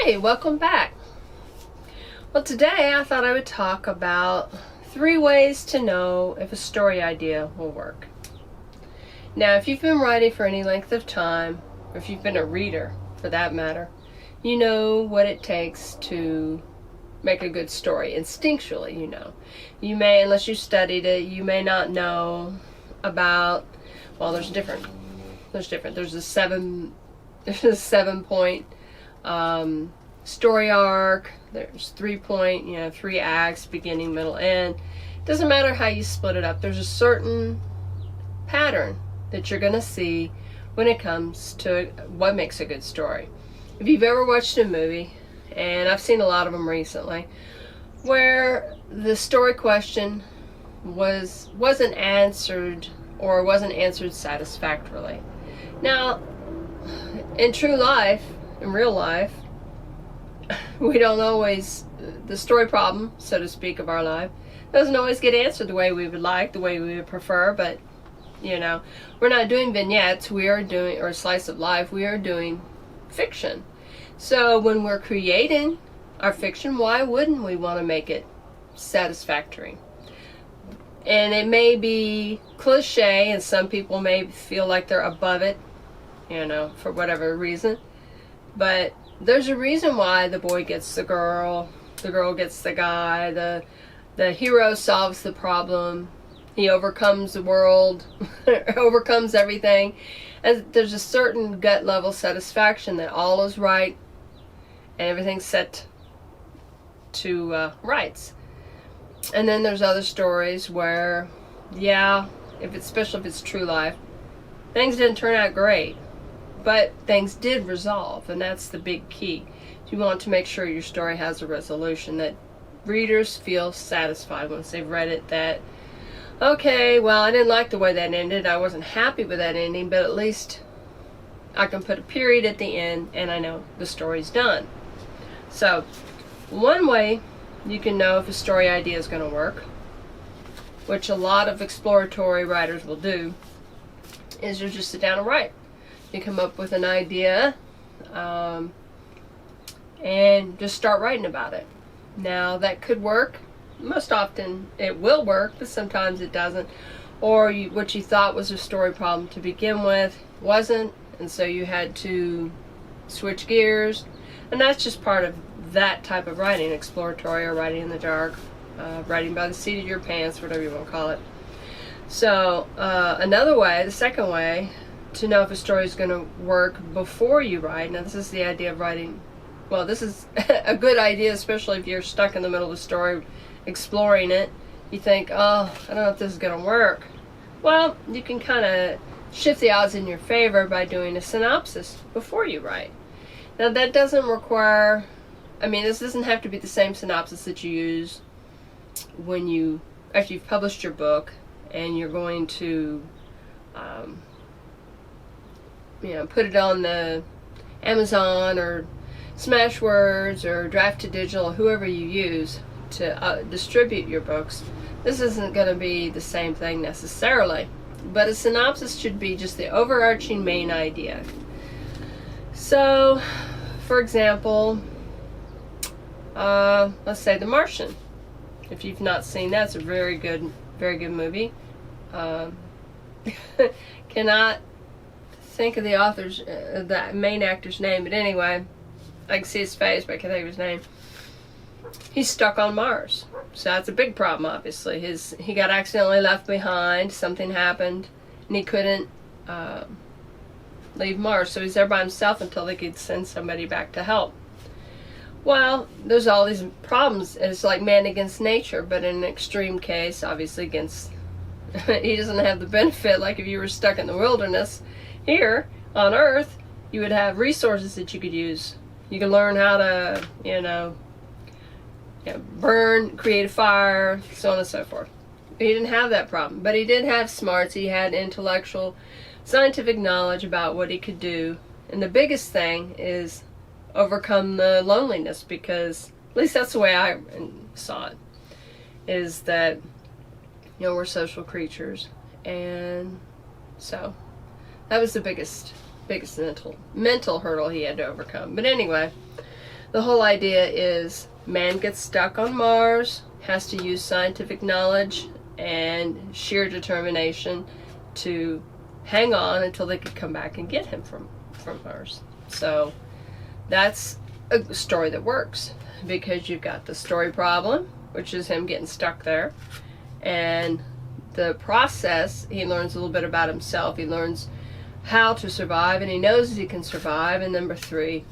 Hey, welcome back. Well, today I thought I would talk about 3 ways to know if a story idea will work. Now, if you've been writing for any length of time, or if you've been a reader for that matter, you know what it takes to make a good story. Instinctually, you know. You may, unless you studied it, you may not know about, well, there's different. There's a 7-point story arc. There's 3-point, 3 acts, beginning, middle, end. Doesn't matter how you split it up. There's a certain pattern that you're going to see when it comes to what makes a good story. If you've ever watched a movie, and I've seen a lot of them recently, where the story question wasn't answered or wasn't answered satisfactorily. Now, in true life, in real life, we don't always, the story problem, so to speak, of our life doesn't always get answered the way we would like, the way we would prefer, but we're not doing vignettes, we are doing, or a slice of life, we are doing fiction. So when we're creating our fiction, why wouldn't we want to make it satisfactory? And it may be cliche, and some people may feel like they're above it, for whatever reason. But there's a reason why the boy gets the girl gets the guy, the hero solves the problem, he overcomes the world, overcomes everything. And there's a certain gut level satisfaction that all is right and everything's set to rights. And then there's other stories where, especially if it's true life, things didn't turn out great, but things did resolve, and that's the big key. You want to make sure your story has a resolution, that readers feel satisfied once they've read it, that, okay, well, I didn't like the way that ended, I wasn't happy with that ending, but at least I can put a period at the end and I know the story's done. So, one way you can know if a story idea is going to work, which a lot of exploratory writers will do, is you just sit down and write. You come up with an idea and just start writing about it. Now, that could work. Most often it will work, but sometimes it doesn't. Or what you thought was a story problem to begin with wasn't, and so you had to switch gears. And that's just part of that type of writing, exploratory or writing in the dark, writing by the seat of your pants, whatever you want to call it. So another way, the second way to know if a story is going to work before you write, now this is the idea of writing, well, this is a good idea, especially if you're stuck in the middle of the story exploring it. You think, I don't know if this is going to work. Well, you can kind of shift the odds in your favor by doing a synopsis before you write. Now that doesn't require, this doesn't have to be the same synopsis that you use after you've published your book and you're going to put it on the Amazon or Smashwords or Draft to Digital, whoever you use to distribute your books. This isn't going to be the same thing necessarily, but a synopsis should be just the overarching main idea. So, for example, let's say The Martian. If you've not seen that, it's a very good movie. Cannot think of the author's, the main actor's name, but anyway, I can see his face, but I can't think of his name. He's stuck on Mars, so that's a big problem. Obviously, he got accidentally left behind. Something happened, and he couldn't leave Mars, so he's there by himself until they could send somebody back to help. Well, there's all these problems. It's like man against nature, but in an extreme case, obviously against. He doesn't have the benefit like if you were stuck in the wilderness. Here on Earth, you would have resources that you could use. You can learn how to, burn, create a fire, so on and so forth. He didn't have that problem, but he did have smarts. He had intellectual, scientific knowledge about what he could do. And the biggest thing is overcome the loneliness, because at least that's the way I saw it, is that we're social creatures, and so that was the biggest mental hurdle he had to overcome. But anyway, the whole idea is man gets stuck on Mars, has to use scientific knowledge and sheer determination to hang on until they could come back and get him from Mars. So that's a story that works, because you've got the story problem, which is him getting stuck there, and the process, he learns a little bit about himself. He learns how to survive, and he knows he can survive. And number 3,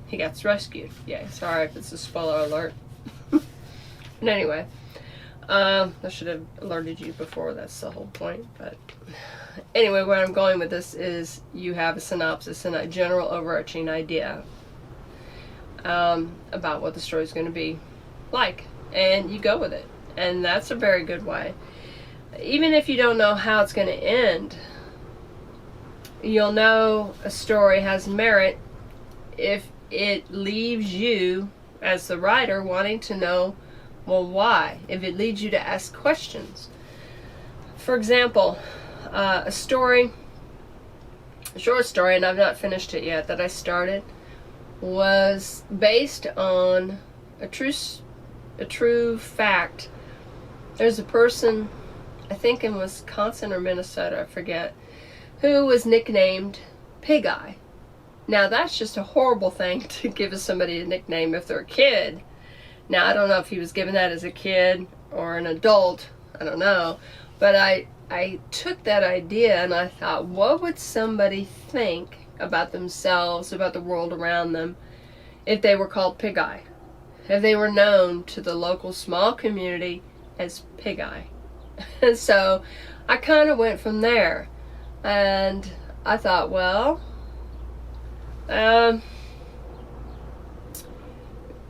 he gets rescued. Yeah, sorry if it's a spoiler alert. But anyway, I should have alerted you before. That's the whole point. But anyway, where I'm going with this is you have a synopsis and a general overarching idea about what the story is going to be like, and you go with it. And that's a very good way. Even if you don't know how it's going to end, you'll know a story has merit if it leaves you, as the writer, wanting to know, well, why? If it leads you to ask questions. For example, a short story, and I've not finished it yet, that I started, was based on a true fact. There's a person, I think in Wisconsin or Minnesota, I forget, who was nicknamed Pig Eye. Now that's just a horrible thing to give somebody a nickname if they're a kid. Now I don't know if he was given that as a kid or an adult, I don't know, but I took that idea and I thought, what would somebody think about themselves, about the world around them, if they were called Pig Eye? If they were known to the local small community as Pig Eye. And so I kind of went from there, and I thought, well,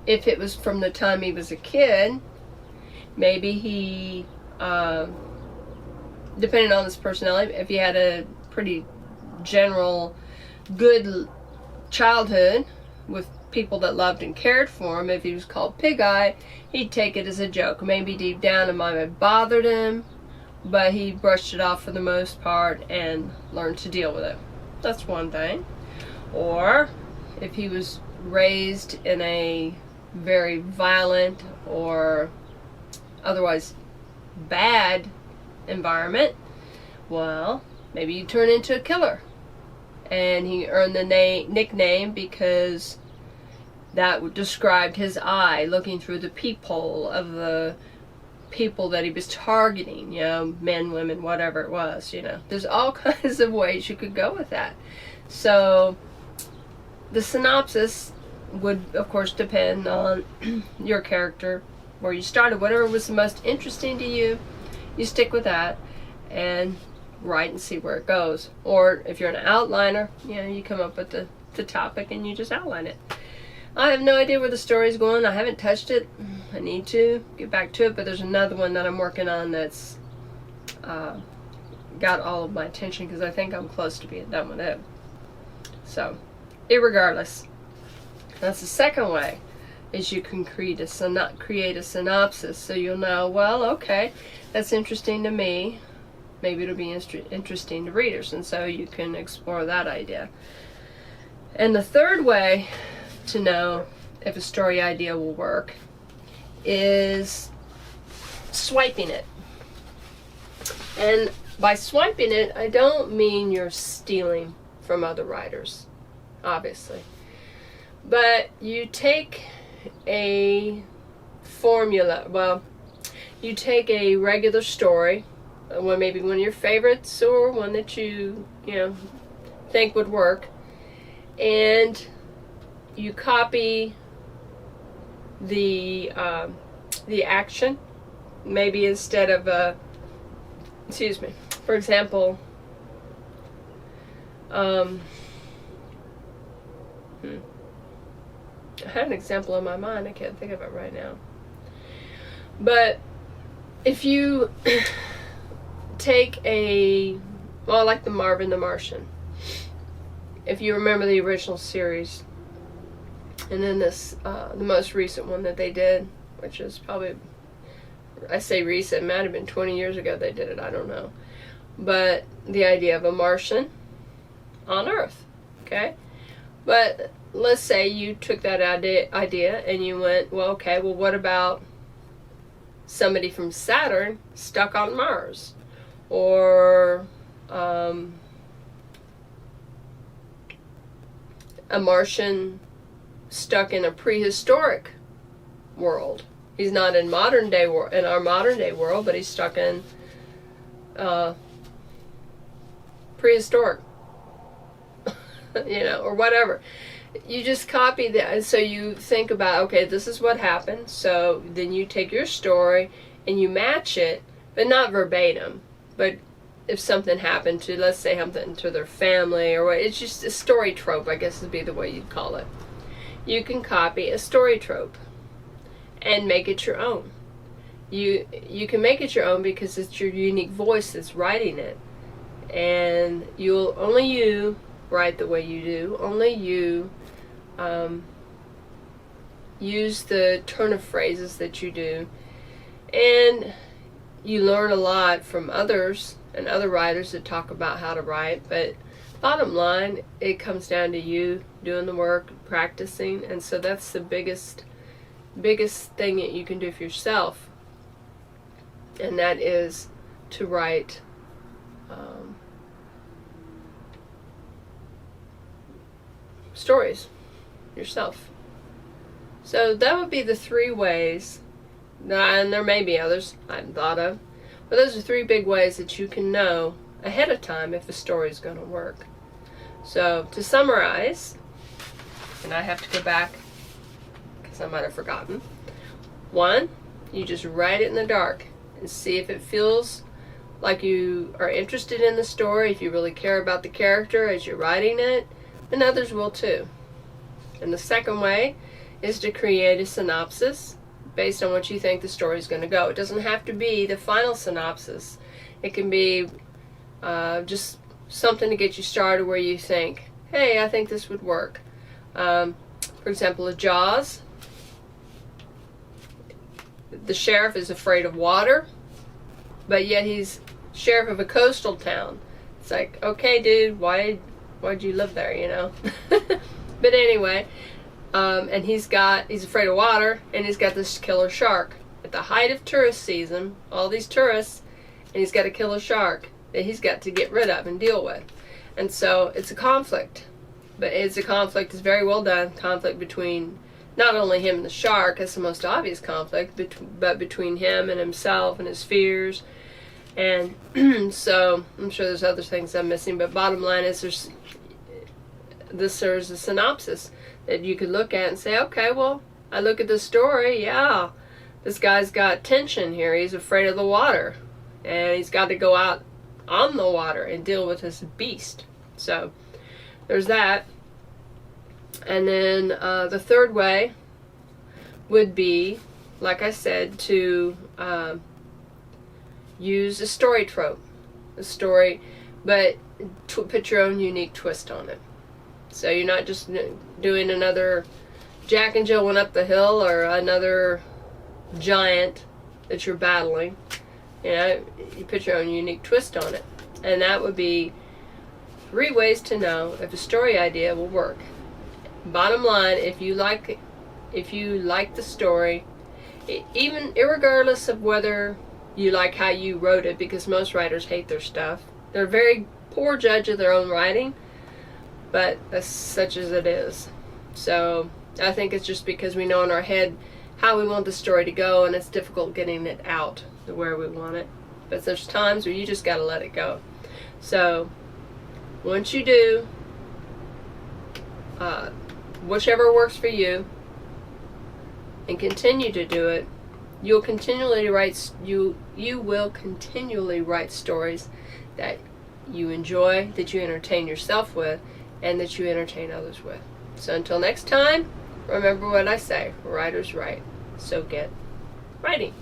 if it was from the time he was a kid, maybe he, depending on his personality, if he had a pretty general good childhood with people that loved and cared for him, if he was called Pig Eye, he'd take it as a joke. Maybe deep down it might have bothered him, but he brushed it off for the most part and learned to deal with it. That's one thing. Or if he was raised in a very violent or otherwise bad environment, well, maybe you turn into a killer, and he earned the nickname because that described his eye looking through the peephole of the people that he was targeting, men, women, whatever it was, There's all kinds of ways you could go with that. So the synopsis would, of course, depend on your character, where you started. Whatever was the most interesting to you, you stick with that and write and see where it goes. Or if you're an outliner, you come up with the topic and you just outline it. I have no idea where the story's going. I haven't touched it. I need to get back to it, but there's another one that I'm working on that's got all of my attention, because I think I'm close to being done with it. So, irregardless, that's the second way, is you can create a synopsis, so you'll know, well, okay, that's interesting to me. Maybe it'll be interesting to readers, and so you can explore that idea. And the third way to know if a story idea will work is swiping it. And by swiping it, I don't mean you're stealing from other writers, obviously. But you take a formula, you take a regular story, maybe one of your favorites or one that you think would work, and you copy the action. Maybe instead of for example, I had an example in my mind, I can't think of it right now. But if you take like the Marvin the Martian, if you remember the original series, and then this, the most recent one that they did, which is probably, I say recent, it might have been 20 years ago they did it, I don't know. But the idea of a Martian on Earth, okay? But let's say you took that idea and you went, well, okay, well, what about somebody from Saturn stuck on Mars? Or a Martian stuck in a prehistoric world. He's not in in our modern day world, but he's stuck in prehistoric, or whatever. You just copy that, and so you think about, okay, this is what happened. So then you take your story and you match it, but not verbatim. But if something happened to, let's say, something to their family or what, it's just a story trope, I guess would be the way you'd call it. You can copy a story trope and make it your own. You can make it your own because it's your unique voice that's writing it, and only you write the way you do. Only you use the turn of phrases that you do, and you learn a lot from others and other writers that talk about how to write. But bottom line, it comes down to you doing the work, practicing, and so that's the biggest thing that you can do for yourself, and that is to write stories yourself. So that would be the 3 ways, and there may be others I haven't thought of, but those are 3 big ways that you can know ahead of time if a story is going to work. So to summarize, and I have to go back because I might have forgotten. 1, you just write it in the dark and see if it feels like you are interested in the story, if you really care about the character as you're writing it, and others will too. And the second way is to create a synopsis based on what you think the story is going to go. It doesn't have to be the final synopsis. It can be just something to get you started where you think, hey, I think this would work. For example, a Jaws. The sheriff is afraid of water, but yet he's sheriff of a coastal town. It's like, okay, dude, why'd you live there, But anyway, and he's afraid of water, and he's got this killer shark. At the height of tourist season, all these tourists, and he's got a killer shark that he's got to get rid of and deal with. And so it's a conflict. But it's very well done, conflict between not only him and the shark, that's the most obvious conflict, but between him and himself and his fears. And so I'm sure there's other things I'm missing, but bottom line is there's a synopsis that you could look at and say, okay, well, I look at this story, yeah, this guy's got tension here. He's afraid of the water, and he's got to go out on the water and deal with this beast. So there's that. And then the third way would be, like I said, to use a story trope, but to put your own unique twist on it. So you're not just doing another Jack and Jill went up the hill or another giant that you're battling. You put your own unique twist on it. And that would be 3 ways to know if a story idea will work. Bottom line, if you like the story, even irregardless of whether you like how you wrote it, because most writers hate their stuff. They're a very poor judge of their own writing, but that's such as it is. So I think it's just because we know in our head how we want the story to go, and it's difficult getting it out to where we want it. But there's times where you just got to let it go. So once you do, whichever works for you, and continue to do it, you will continually write stories that you enjoy, that you entertain yourself with, and that you entertain others with. So until next time, remember what I say, writers write, so get writing.